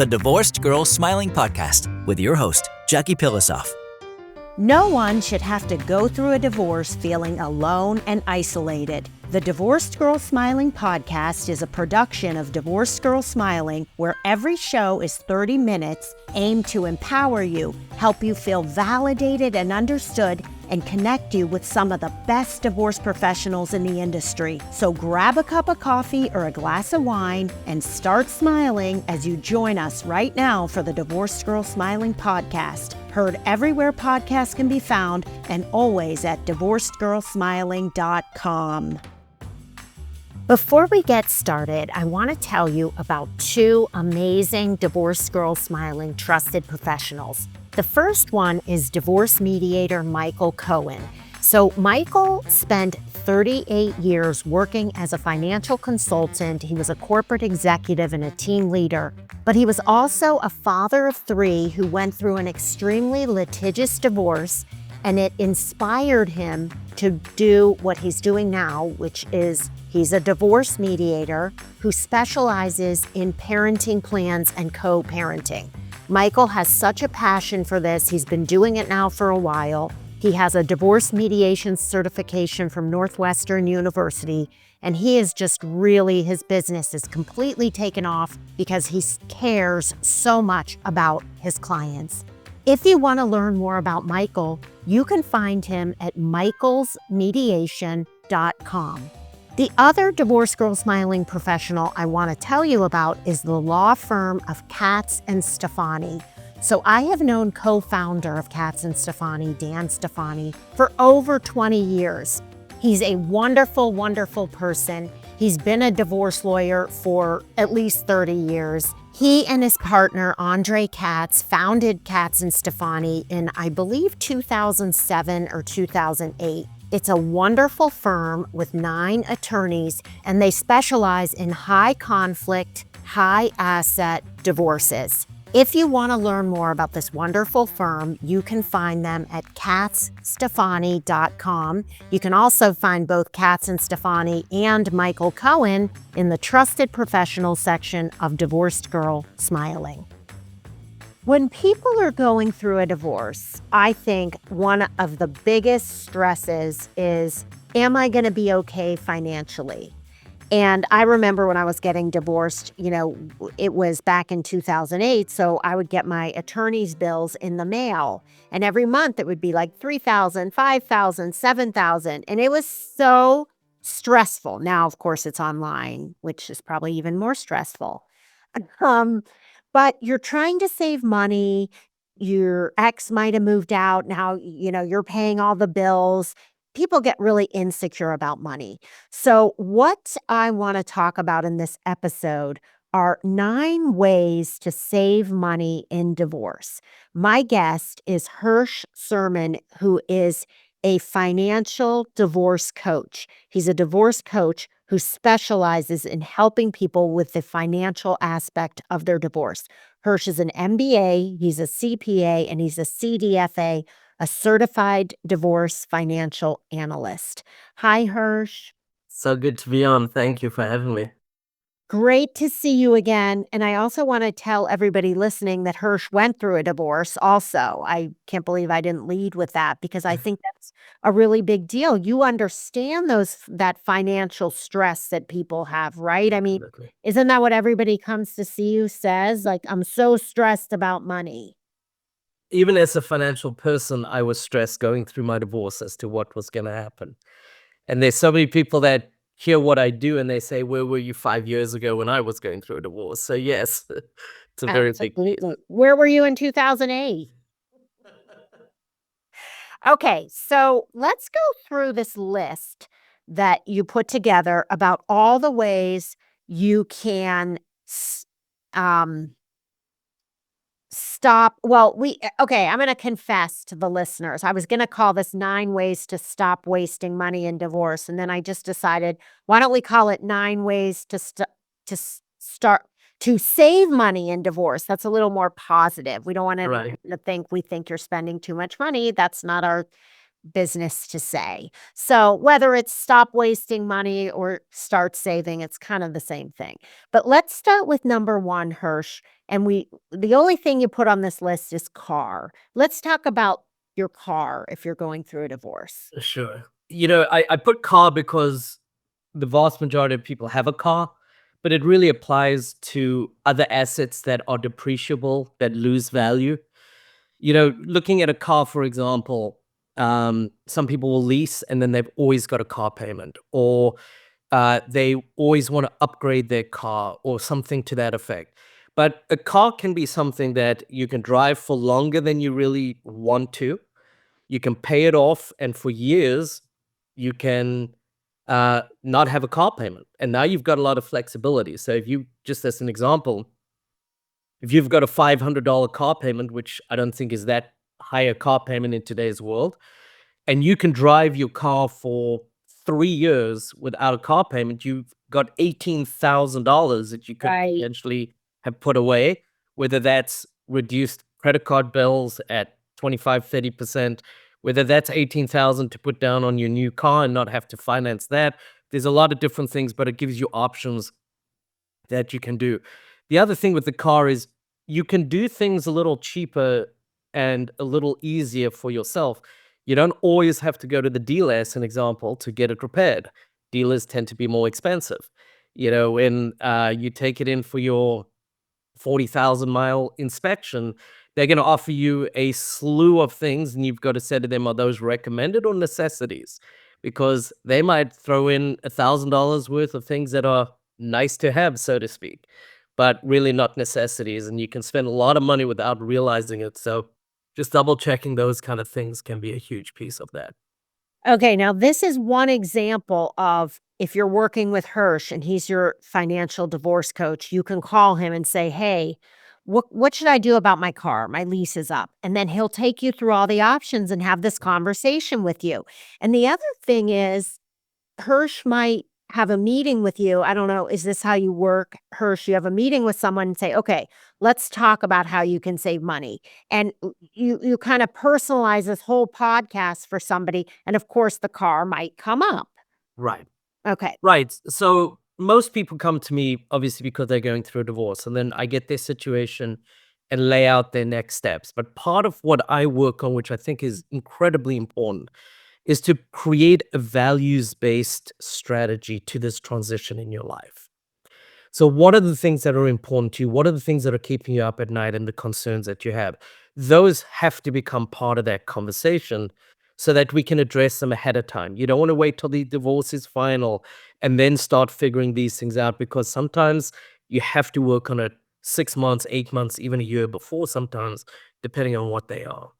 the Divorced Girl Smiling Podcast with your host, Jackie Pilosoff. No one should have to go through a divorce feeling alone and isolated. The Divorced Girl Smiling Podcast is a production of Divorced Girl Smiling, where every show is 30 minutes aimed to empower you, help you feel validated and understood, and connect you with some of the best divorce professionals in the industry. So grab a cup of coffee or a glass of wine and start smiling as you join us right now for the Divorced Girl Smiling Podcast. Heard everywhere podcasts can be found and always at divorcedgirlsmiling.com. Before we get started, I want to tell you about two amazing Divorced Girl Smiling trusted professionals. The first one is divorce mediator Michael Cohen. So Michael spent 38 years working as a financial consultant. He was a corporate executive and a team leader, but he was also a father of three who went through an extremely litigious divorce, and it inspired him to do what he's doing now, which is he's a divorce mediator who specializes in parenting plans and co-parenting. Michael has such a passion for this. He's been doing it now for a while. He has a divorce mediation certification from Northwestern University, and he is just really, his business is completely taken off because he cares so much about his clients. If you want to learn more about Michael, you can find him at michaelsmediation.com. The other Divorce Girl Smiling professional I want to tell you about is the law firm of Katz and Stefani. So I have known co-founder of Katz and Stefani, Dan Stefani, for over 20 years. He's a wonderful, wonderful person. He's been a divorce lawyer for at least 30 years. He and his partner, Andre Katz, founded Katz and Stefani in, I believe, 2007 or 2008. It's a wonderful firm with 9 attorneys, and they specialize in high conflict, high asset divorces. If you want to learn more about this wonderful firm, you can find them at katzstefani.com. You can also find both Katz and Stefani and Michael Cohen in the Trusted Professional section of Divorced Girl Smiling. When people are going through a divorce, I think one of the biggest stresses is, am I going to be okay financially? And I remember when I was getting divorced, it was back in 2008, so I would get my attorney's bills in the mail. And every month it would be like $3,000, $5,000, $7,000. And it was so stressful. Now, of course, it's online, which is probably even more stressful. But you're trying to save money. Your ex might have moved out. Now, you're paying all the bills. People get really insecure about money. So what I want to talk about in this episode are 9 ways to save money in divorce. My guest is Hirsch Serman, who is a financial divorce coach. He's a divorce coach who specializes in helping people with the financial aspect of their divorce. Hirsch is an MBA, he's a CPA, and he's a CDFA, a certified divorce financial analyst. Hi, Hirsch. So good to be on. Thank you for having me. Great to see you again. And I also want to tell everybody listening that Hirsch went through a divorce also. I can't believe I didn't lead with that because I think that's a really big deal. You understand that financial stress that people have, right? I mean, Absolutely. isn't that what everybody comes to see you says? Like, I'm so stressed about money. Even as a financial person, I was stressed going through my divorce as to what was going to happen. And there's so many people that hear what I do and they say, where were you 5 years ago when I was going through a divorce? So yes, it's a very big deal. Where were you in 2008? Okay, so let's go through this list that you put together about all the ways you can stop. Well, I'm going to confess to the listeners. I was going to call this 9 ways to stop wasting money in divorce. And then I just decided, why don't we call it 9 ways to start to save money in divorce? That's a little more positive. We don't want Right. to think we think you're spending too much money. That's not our business to say. So whether it's stop wasting money or start saving, it's kind of the same thing. But let's start with number 1, Hirsch. And the only thing you put on this list is car. Let's talk about your car if you're going through a divorce. Sure. I put car because the vast majority of people have a car, but it really applies to other assets that are depreciable, that lose value. Looking at a car, for example, some people will lease and then they've always got a car payment, or they always want to upgrade their car or something to that effect. But a car can be something that you can drive for longer than you really want to. You can pay it off, and for years, you can not have a car payment. And now you've got a lot of flexibility. So if you, just as an example, if you've got a $500 car payment, which I don't think is that high a car payment in today's world, and you can drive your car for 3 years without a car payment, you've got $18,000 that you could Right. potentially have put away, whether that's reduced credit card bills at 25, 30%, whether that's 18,000 to put down on your new car and not have to finance that. There's a lot of different things, but it gives you options that you can do. The other thing with the car is you can do things a little cheaper and a little easier for yourself. You don't always have to go to the dealer, as an example, to get it repaired. Dealers tend to be more expensive. When you take it in for your 40,000-mile inspection, they're going to offer you a slew of things, and you've got to say to them, are those recommended or necessities? Because they might throw in $1,000 worth of things that are nice to have, so to speak, but really not necessities. And you can spend a lot of money without realizing it. So just double checking those kind of things can be a huge piece of that. Okay, now this is one example of if you're working with Hirsch and he's your financial divorce coach, you can call him and say, "Hey, what should I do about my car? My lease is up." And then he'll take you through all the options and have this conversation with you. And the other thing is Hirsch might have a meeting with you. I don't know, is this how you work, Hirsch? You have a meeting with someone and say, "Okay, let's talk about how you can save money." And you kind of personalize this whole podcast for somebody, and of course, the car might come up. Right. Okay. Right. So most people come to me obviously because they're going through a divorce, and then I get their situation and lay out their next steps. But part of what I work on, which I think is incredibly important, is to create a values based strategy to this transition in your life. So, what are the things that are important to you? What are the things that are keeping you up at night and the concerns that you have? Those have to become part of that conversation so that we can address them ahead of time. You don't want to wait till the divorce is final and then start figuring these things out, because sometimes you have to work on it 6 months, 8 months, even a year before, sometimes, depending on what they are.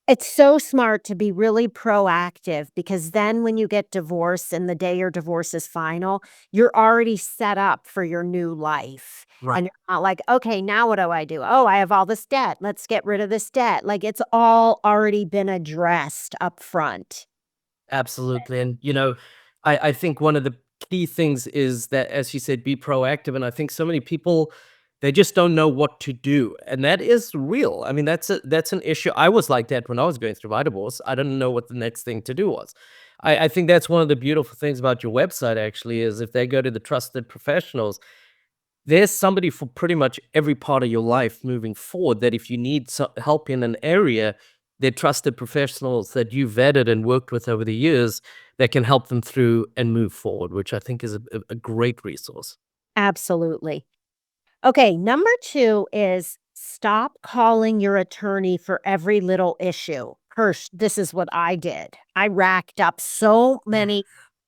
It's so smart to be really proactive because then when you get divorced and the day your divorce is final, you're already set up for your new life. Right. And you're not like, okay, now what do I do? Oh, I have all this debt. Let's get rid of this debt. Like it's all already been addressed up front. Absolutely. And, I think one of the key things is that, as you said, be proactive. And I think so many people, they just don't know what to do. And that is real. I mean, that's an issue. I was like that when I was going through my divorce. I didn't know what the next thing to do was. I think that's one of the beautiful things about your website, actually, is if they go to the trusted professionals, there's somebody for pretty much every part of your life moving forward, that if you need help in an area, they're trusted professionals that you vetted and worked with over the years that can help them through and move forward, which I think is a great resource. Absolutely. Okay, number 2 is stop calling your attorney for every little issue. Hirsch, this is what I did. I racked up so many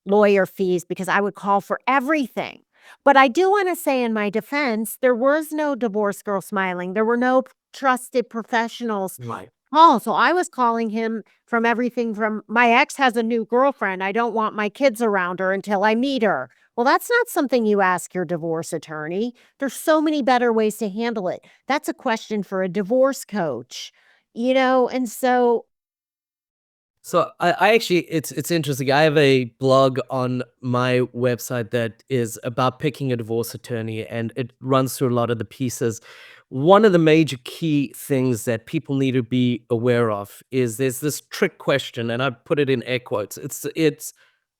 lawyer fees because I would call for everything. But I do want to say in my defense, there was no divorce girl smiling. There were no trusted professionals. Right. Oh, so I was calling him from everything from my ex has a new girlfriend. I don't want my kids around her until I meet her. Well, that's not something you ask your divorce attorney. There's so many better ways to handle it. That's a question for a divorce coach, and so So I actually, it's interesting. I have a blog on my website that is about picking a divorce attorney, and it runs through a lot of the pieces. One of the major key things that people need to be aware of is there's this trick question, and I put it in air quotes. It's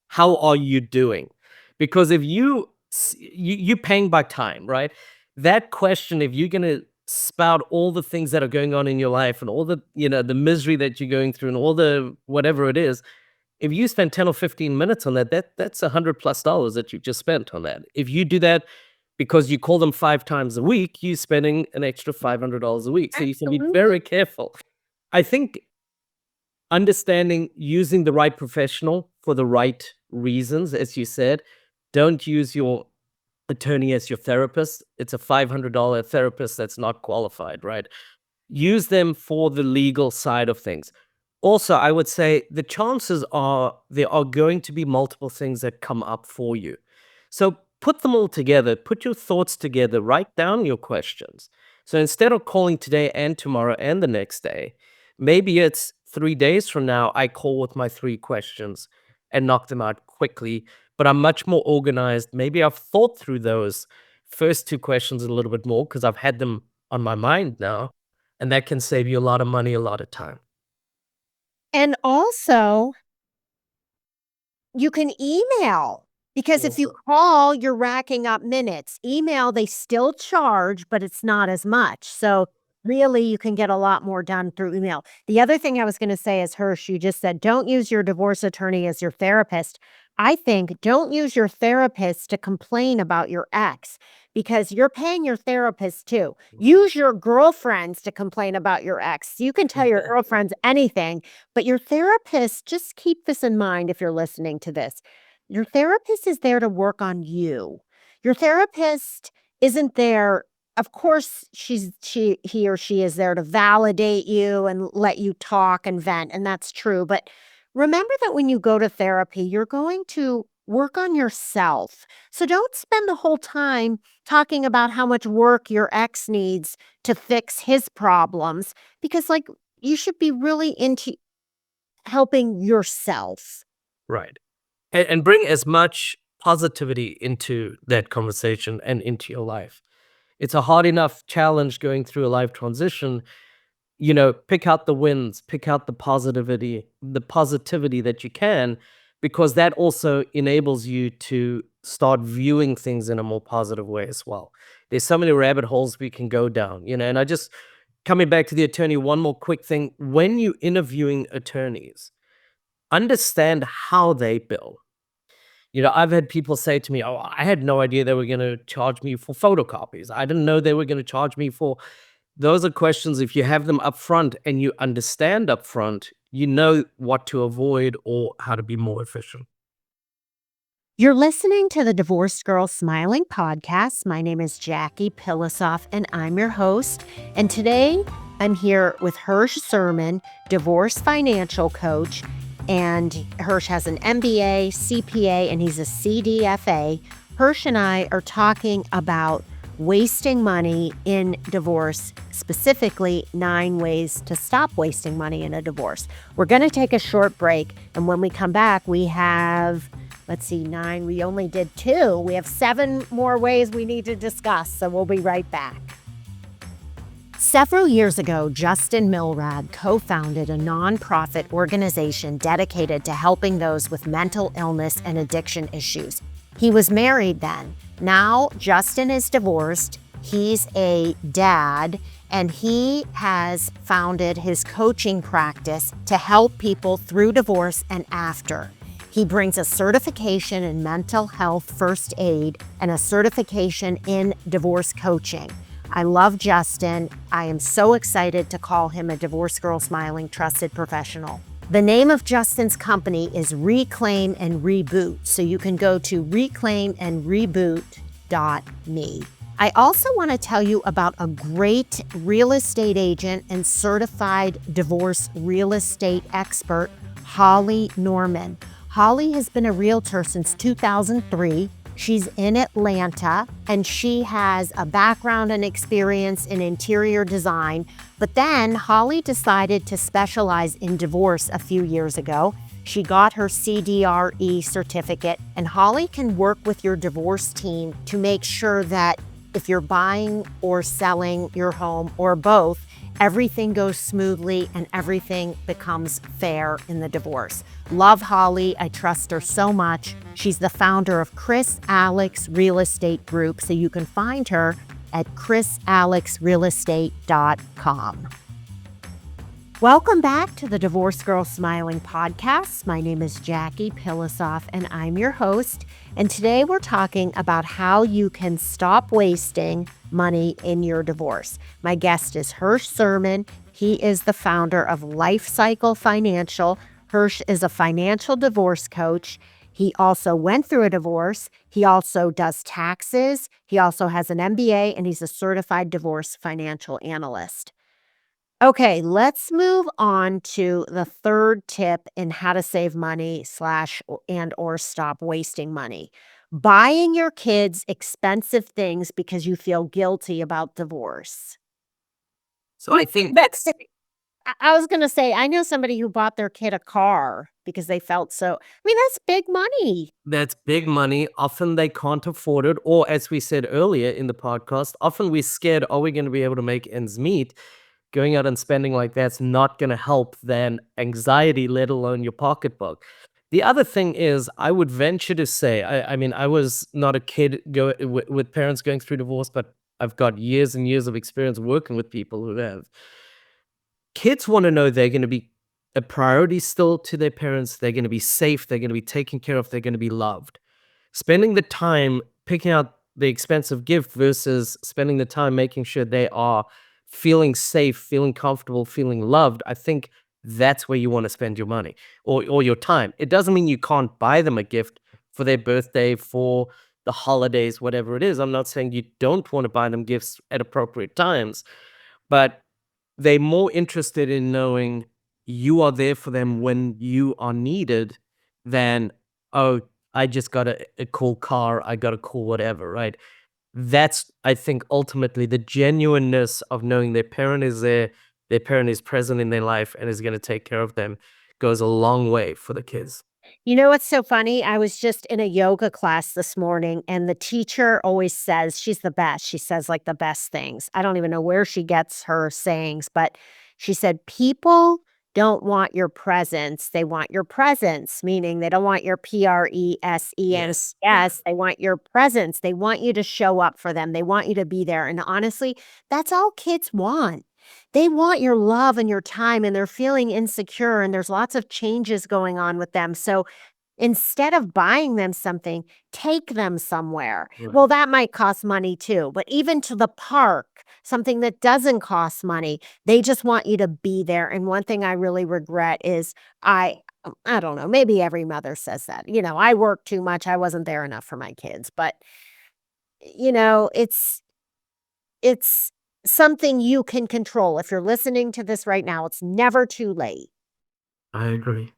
how are you doing? Because if you're paying by time, right? That question, if you're gonna spout all the things that are going on in your life and all the, the misery that you're going through and all the whatever it is, if you spend 10 or 15 minutes on that, that's $100+ that you've just spent on that. If you do that because you call them 5 times a week, you're spending an extra $500 a week. So you can be Absolutely. very careful. I think understanding using the right professional for the right reasons, as you said. Don't use your attorney as your therapist. It's a $500 therapist that's not qualified, right? Use them for the legal side of things. Also, I would say the chances are there are going to be multiple things that come up for you. So put them all together, put your thoughts together, write down your questions. So instead of calling today and tomorrow and the next day, maybe it's 3 days from now, I call with my 3 questions and knock them out quickly. But I'm much more organized. Maybe I've thought through those first 2 questions a little bit more because I've had them on my mind now, and that can save you a lot of money, a lot of time. And also, you can email because if you Also, call, you're racking up minutes. Email, they still charge, but it's not as much. So really, you can get a lot more done through email. The other thing I was going to say is, Hirsch, you just said, don't use your divorce attorney as your therapist. I think don't use your therapist to complain about your ex because you're paying your therapist too. Use your girlfriends to complain about your ex. You can tell your girlfriends anything, but your therapist, just keep this in mind if you're listening to this. Your therapist is there to work on you. Your therapist isn't there. Of course, he or she is there to validate you and let you talk and vent, and that's true. But remember that when you go to therapy, you're going to work on yourself. So don't spend the whole time talking about how much work your ex needs to fix his problems because, like, you should be really into helping yourself. right. And bring as much positivity into that conversation and into your life. It's a hard enough challenge going through a life transition. Pick out the wins, pick out the positivity that you can, because that also enables you to start viewing things in a more positive way as well. There's so many rabbit holes we can go down, and I just coming back to the attorney, one more quick thing. When you interviewing attorneys, understand how they bill. I've had people say to me, "Oh, I had no idea they were gonna charge me for photocopies. I didn't know they were gonna charge me for." Those are questions, if you have them up front and you understand up front, you know what to avoid or how to be more efficient. You're listening to the Divorced Girl Smiling podcast. My name is Jackie Pilosoff, and I'm your host. And today I'm here with Hirsch Serman, divorce financial coach. And Hirsch has an MBA, CPA, and he's a CDFA. Hirsch and I are talking about wasting money in divorce, specifically 9 ways to stop wasting money in a divorce. We're going to take a short break. And when we come back, we have, let's see, 9. We only did 2. We have 7 more ways we need to discuss. So we'll be right back. Several years ago, Justin Milrad co-founded a nonprofit organization dedicated to helping those with mental illness and addiction issues. He was married then. Now, Justin is divorced. He's a dad, and he has founded his coaching practice to help people through divorce and after. He brings a certification in mental health first aid and a certification in divorce coaching. I love Justin. I am so excited to call him a Divorce Girl Smiling trusted professional. The name of Justin's company is Reclaim and Reboot, so you can go to reclaimandreboot.me. I also want to tell you about a great real estate agent and certified divorce real estate expert, Holly Norman. Holly has been a realtor since 2003. She's in Atlanta, and she has a background and experience in interior design. But then Holly decided to specialize in divorce a few years ago. She got her CDRE certificate, and Holly can work with your divorce team to make sure that if you're buying or selling your home or both, everything goes smoothly and everything becomes fair in the divorce. Love Holly. I trust her so much. She's the founder of Chris Alex Real Estate Group, so you can find her at chrisalexrealestate.com. Welcome back to the Divorce Girl Smiling podcast. My name is Jackie Pilosoff, and I'm your host. And today we're talking about how you can stop wasting money in your divorce. My guest is Hirsch Serman. He is the founder of Life Cycle Financial. Hirsch is a financial divorce coach. He also went through a divorce. He also does taxes. He also has an MBA, and he's a certified divorce financial analyst. Okay, let's move on to the third tip in how to save money / stop wasting money. Buying your kids expensive things because you feel guilty about divorce. So I think that's I was going to say, I know somebody who bought their kid a car because they felt so. I mean, that's big money. that's big money. Often they can't afford it. Or as we said earlier in the podcast, often we're scared, are we going to be able to make ends meet? Going out and spending like that's not going to help than anxiety, let alone your pocketbook. The other thing is, I would venture to say, I mean, I was not a kid with parents going through divorce, but I've got years and years of experience working with people who have. Kids want to know they're going to be a priority still to their parents. They're going to be safe. They're going to be taken care of. They're going to be loved. Spending the time picking out the expensive gift versus spending the time making sure they are feeling safe, feeling comfortable, feeling loved, I think that's where you want to spend your money or your time. It doesn't mean you can't buy them a gift for their birthday, for the holidays, whatever it is. I'm not saying you don't want to buy them gifts at appropriate times, but they're more interested in knowing you are there for them when you are needed than, oh, I just got a cool car, I got a cool whatever, right? That's, I think, ultimately the genuineness of knowing their parent is there, their parent is present in their life and is going to take care of them goes a long way for the kids. You know what's so funny? I was just in a yoga class this morning, and the teacher always says she's the best. She says like the best things. I don't even know where she gets her sayings, but she said, people don't want your presence. They want your presence, meaning they don't want your presence. Yes. They want your presence. They want you to show up for them. They want you to be there. And honestly, that's all kids want. They want your love and your time, and they're feeling insecure, and there's lots of changes going on with them. So instead of buying them something, take them somewhere. Well, Right. that might cost money too, but even to the park, something that doesn't cost money, they just want you to be there. And one thing I really regret is I don't know, maybe every mother says that. I work too much. I wasn't there enough for my kids, but it's something you can control. If you're listening to this right now, it's never too late. I agree.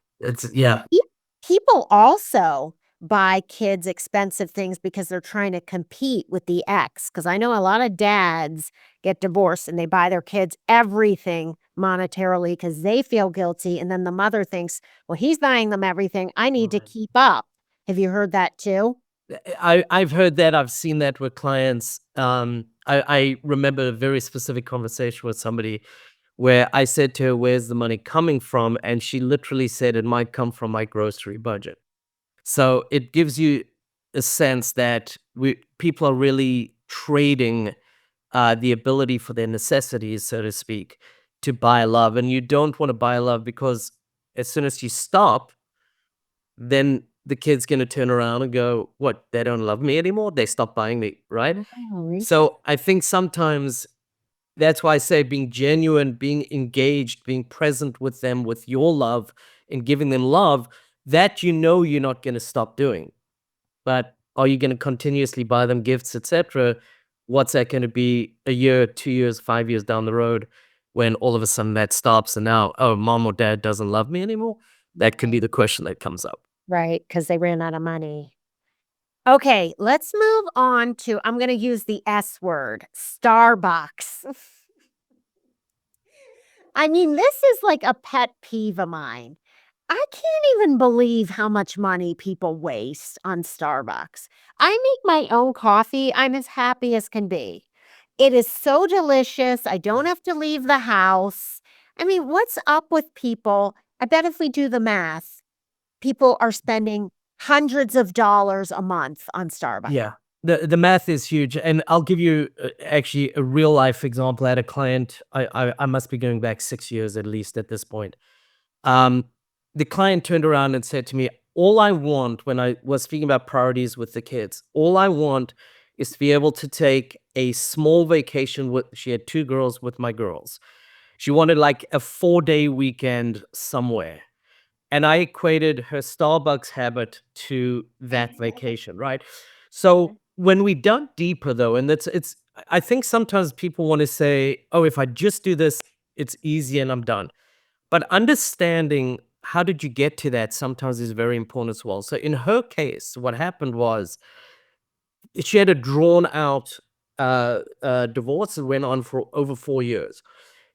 Yeah. Pe People also buy kids expensive things because they're trying to compete with the ex. Because I know a lot of dads get divorced and they buy their kids everything monetarily because they feel guilty, and then the mother thinks, "Well, he's buying them everything. I need to Right. keep up." Have you heard that too? I've heard that. I've seen that with clients. I remember a very specific conversation with somebody where I said to her, "Where's the money coming from?" And she literally said, "It might come from my grocery budget." So it gives you a sense that people are really trading the ability for their necessities, so to speak, to buy love. And you don't want to buy love because as soon as you stop, then the kid's gonna turn around and go, "What, they don't love me anymore? They stopped buying me," right? Really? So, I think sometimes that's why I say being genuine, being engaged, being present with them with your love and giving them love, that you're not gonna stop doing. But are you gonna continuously buy them gifts, et cetera? What's that gonna be a year, 2 years, 5 years down the road when all of a sudden that stops and now, "Oh, mom or dad doesn't love me anymore?" That can be the question that comes up. Right, because they ran out of money. Okay, let's move on to, I'm going to use the S word, Starbucks. I mean, this is like a pet peeve of mine. I can't even believe how much money people waste on Starbucks. I make my own coffee. I'm as happy as can be. It is so delicious. I don't have to leave the house. I mean, what's up with people? I bet if we do the math, people are spending hundreds of dollars a month on Starbucks. Yeah. The math is huge, and I'll give you actually a real life example. I had a client. I must be going back 6 years at least at this point. Um, the client turned around and said to me, "All I want," when I was speaking about priorities with the kids, "all I want is to be able to take a small vacation with." She had two girls, with my girls. She wanted like a 4-day weekend somewhere. And I equated her Starbucks habit to that vacation, right? So when we dug deeper though, and I think sometimes people want to say, "Oh, if I just do this, it's easy and I'm done." But understanding how did you get to that sometimes is very important as well. So in her case, what happened was she had a drawn out divorce that went on for over 4 years.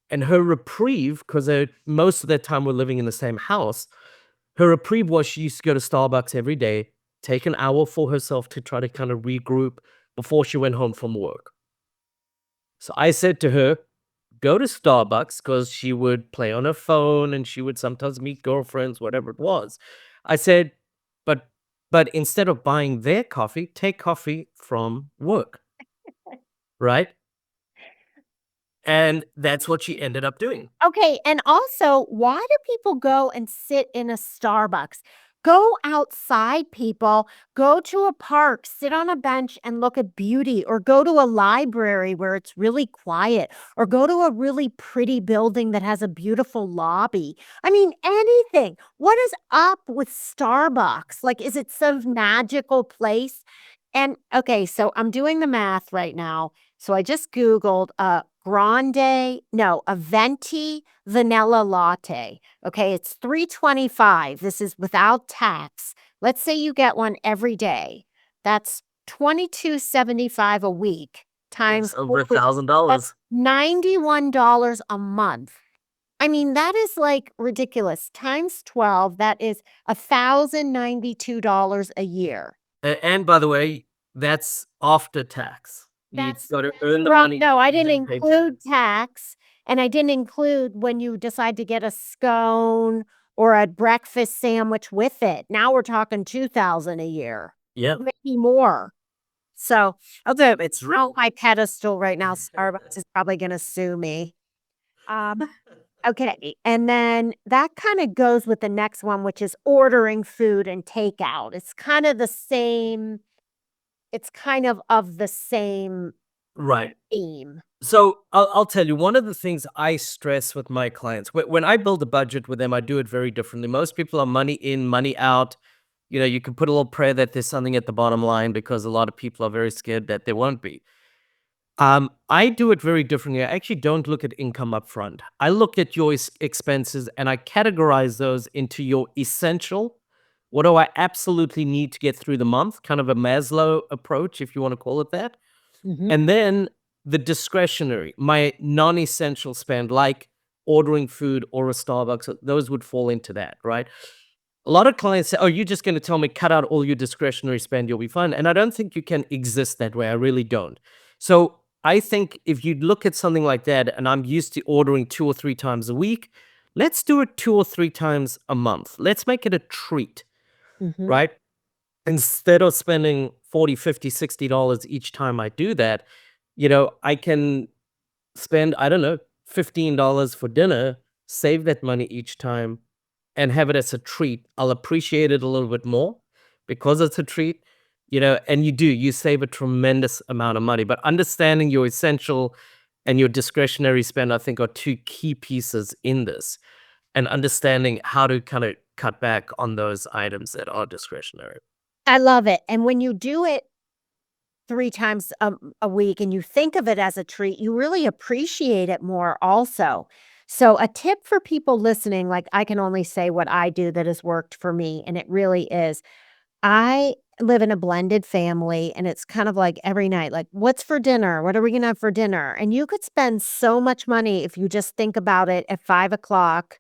And her reprieve, because most of their time were living in the same house, her reprieve was she used to go to Starbucks every day, take an hour for herself to try to kind of regroup before she went home from work. So I said to her, go to Starbucks, because she would play on her phone and she would sometimes meet girlfriends, whatever it was. I said, but instead of buying their coffee, take coffee from work, right? And that's what she ended up doing. Okay, and also, why do people go and sit in a Starbucks? Go outside, people. Go to a park, sit on a bench and look at beauty, or go to a library where it's really quiet, or go to a really pretty building that has a beautiful lobby. I mean, anything. What is up with Starbucks? Like, is it some magical place? And okay, so I'm doing the math right now. So I just Googled a venti vanilla latte. Okay, it's $3.25. This is without tax. Let's say you get one every day. That's $22.75 a week It's times over four. That's $1,000. $91 a month. I mean, that is like ridiculous. Times 12, that is $1,092 a year. And by the way, that's after tax. You That's got to earn the Right, money no, I and didn't then pay include tax. tax, and I didn't include when you decide to get a scone or a breakfast sandwich with it. Now we're talking 2,000 a year, Yeah. maybe more. So, although it's on my pedestal right now, Starbucks is probably gonna sue me. Okay, and then that kinda goes with the next one, which is ordering food and takeout. It's kind of the same Right. theme. So I'll tell you, one of the things I stress with my clients, when I build a budget with them, I do it very differently. Most people are money in, money out. You know, you can put a little prayer that there's something at the bottom line, because a lot of people are very scared that there won't be. I do it very differently. I actually don't look at income up front. I look at your expenses and I categorize those into your essential. What do I absolutely need to get through the month? Kind of a Maslow approach, if you want to call it that. Mhm. And then the discretionary, my non-essential spend, like ordering food or a Starbucks, those would fall into that, right? A lot of clients say, "Oh, you're just going to tell me cut out all your discretionary spend, you'll be fine." And I don't think you can exist that way. I really don't. So I think if you look at something like that, and I'm used to ordering 2 or 3 times a week, let's do it 2 or 3 times a month. Let's make it a treat, Mhm. right? Instead of spending 40, 50, $60 each time I do that, I can spend, I don't know, $15 for dinner, save that money each time, and have it as a treat. I'll appreciate it a little bit more because it's a treat, and you save a tremendous amount of money. But understanding your essential and your discretionary spend, I think, are two key pieces in this, and understanding how to kind of cut back on those items that are discretionary. I love it, and when you do it 3 times a week and you think of it as a treat, you really appreciate it more also. So a tip for people listening, like, I can only say what I do that has worked for me, and it really is, I live in a blended family, and it's kind of like every night, like, "What's for dinner? What are we gonna have for dinner?" And you could spend so much money if you just think about it at 5 o'clock,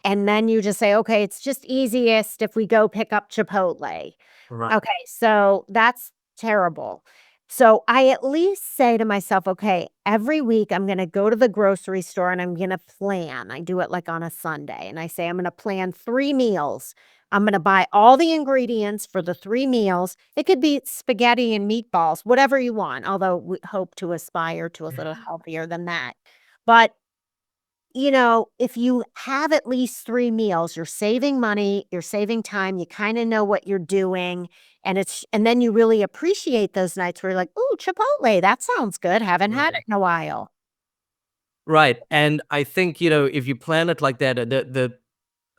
and then you just say, "Okay, it's just easiest if we go pick up Chipotle." Right. Okay, so that's terrible. So I at least say to myself, "Okay, every week I'm gonna go to the grocery store and I'm gonna plan." I do it, like, on a Sunday, and I say, "I'm gonna plan 3 meals. I'm gonna buy all the ingredients for the 3 meals." It could be spaghetti and meatballs, whatever you want, although we hope to aspire to a little healthier than that. But if you have at least 3 meals, you're saving money, you're saving time, you kinda know what you're doing, and then you really appreciate those nights where you're like, "Ooh, Chipotle, that sounds good, haven't had Right. it in a while." Right. And I think, if you plan it like that, the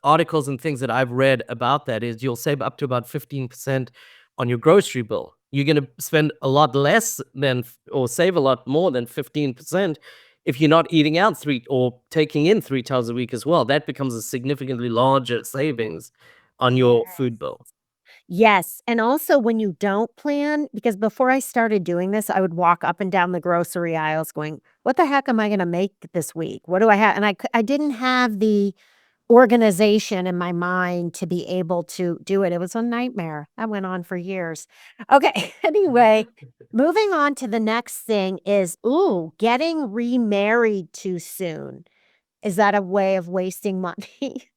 articles and things that I've read about that is you'll save up to about 15% on your grocery bill. You're going to spend a lot less than, or save a lot more than 15% if you're not eating out three or taking in 3 times a week as well. That becomes a significantly larger savings on your food bill. Yes, and also when you don't plan because before I started doing this, I would walk up and down the grocery aisles going, "What the heck am I gonna make this week? What do I have?" And I didn't have the organization in my mind to be able to do it. It was a nightmare. That went on for years. Okay, anyway, moving on to the next thing is, getting remarried too soon. Is that a way of wasting money?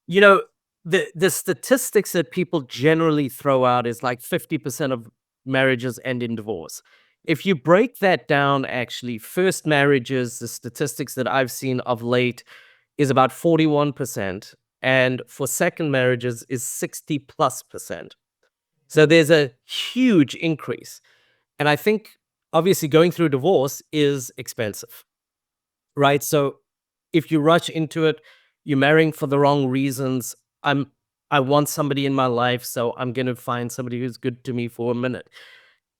You know, the statistics that people generally throw out is like 50% of marriages end in divorce. If you break that down, actually, first marriages, the statistics that I've seen of late is about 41%, and for second marriages is 60 plus percent. So there's a huge increase. And I think obviously going through divorce is expensive, right? So if you rush into it, you're marrying for the wrong reasons. I want somebody in my life, so I'm going to find somebody who's good to me for a minute.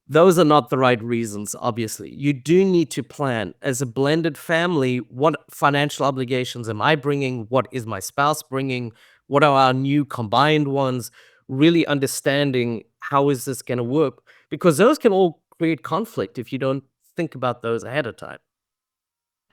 Those are not the right reasons, obviously. You do need to plan as a blended family. What financial obligations am I bringing? What is my spouse bringing? What are our new combined ones? Really understanding how is this going to work? Because those can all create conflict if you don't think about those ahead of time.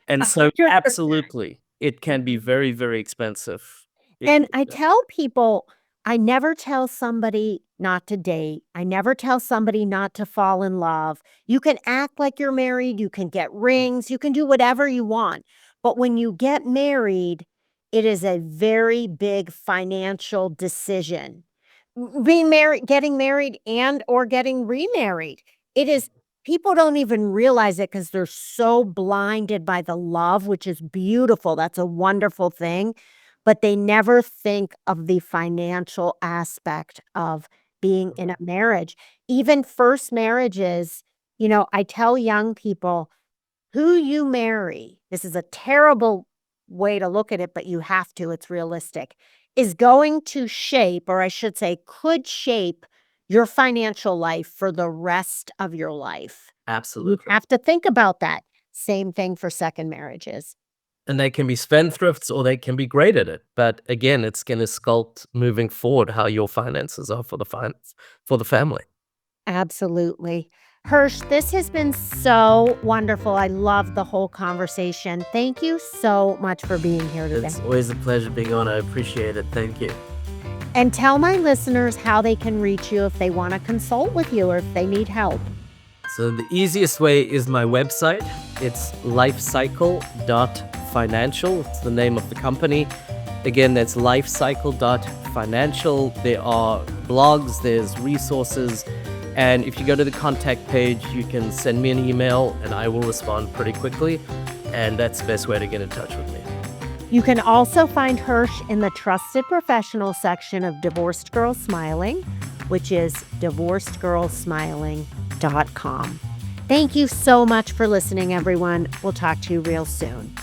And so, 100%. absolutely, it can be very, very expensive. If And you I do that. tell people, I never tell somebody not to date. I never tell somebody not to fall in love. You can act like you're married, you can get rings, you can do whatever you want. But when you get married, it is a very big financial decision. Being married, getting married and or getting remarried. It is people don't even realize it because 'cause they're so blinded by the love, which is beautiful. That's a wonderful thing, but they never think of the financial aspect of being in a marriage. Even first marriages, I tell young people who you marry, this is a terrible way to look at it, but you have to, it's realistic, is going to shape, or I should say, could shape your financial life for the rest of your life. You Absolutely. have to think about that. Same thing for second marriages. And they can be spendthrifts or they can be great at it. But again, it's going to sculpt moving forward how your finances are for the family. Absolutely. Hirsch, this has been so wonderful. I love the whole conversation. Thank you so much for being here today. It's always a pleasure being on. I appreciate it. Thank you. And tell my listeners how they can reach you if they want to consult with you or if they need help. So the easiest way is my website. It's lifecycle.financial. It's the name of the company. Again, that's lifecycle.financial. There are blogs, there's resources. And if you go to the contact page, you can send me an email and I will respond pretty quickly. And that's the best way to get in touch with me. You can also find Hirsch in the Trusted Professional section of Divorced Girl Smiling, which is divorcedgirlsmiling.com. Thank you so much for listening, everyone. We'll talk to you real soon.